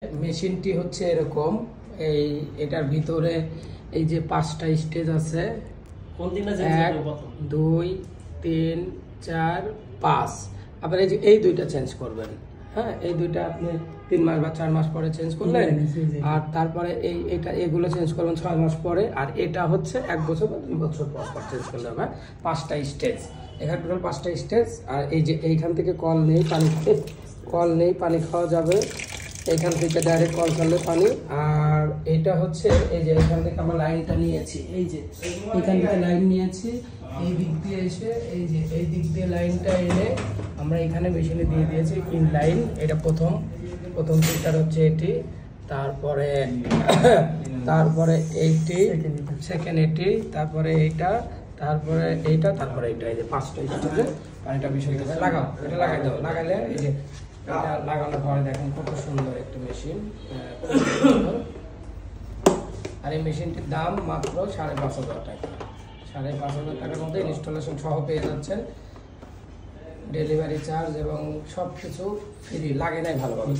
মেশিনটি হচ্ছে এরকম, এটার ভিতরে এই যে 5টা স্টেজ আছে, 1 2 3 4 5। আবার এই যে এই দুইটা চেঞ্জ করবেন। হ্যাঁ, এই দুইটা আপনি 3 মাস বা 4 মাস পরে চেঞ্জ করলেন, আর তারপরে এগুলো চেঞ্জ করবেন 6 মাস পরে, আর এটা হচ্ছে 1 বছর বা 2 বছর পর চেঞ্জ করলে হবে। 5টা স্টেজ, এখানে টোটাল 5টা স্টেজ। আর এই যে এইখান থেকে কল নেই, পানি খাওয়া যাবে, এখান থেকে ডাইরেক্ট কল করলে পানি। আর এটা হচ্ছে এই যে এখান থেকে আমরা লাইনটা নিয়েছি, এই যে এখান থেকে লাইন নিয়েছি, এই দিক দিয়ে এসে এই যে এই দিক দিয়ে লাইনটা এনে আমরা এখানে মেশিনে দিয়ে দিয়েছি ইন লাইন। এটা প্রথম ফিল্টার হচ্ছে এটি, তারপরে এইটি, সেকেন্ড এটি, তারপরে এইটা, তারপরে এইটা, তারপরে এইটা। এই যে 5টা স্টেজে পানিটা বিষয় লাগাও, এটা লাগাই দাও। লাগালে এই যে এটা লাগানোর পরে দেখেন কত সুন্দর একটা মেশিন। আর এই মেশিনটির দাম মাত্র 5,500 টাকা। 5,500 টাকার মধ্যে ইনস্টলেশন সহ পেয়ে যাচ্ছেন, ডেলিভারি চার্জ এবং সব কিছু ফ্রি, লাগে নাই ভালোভাবে।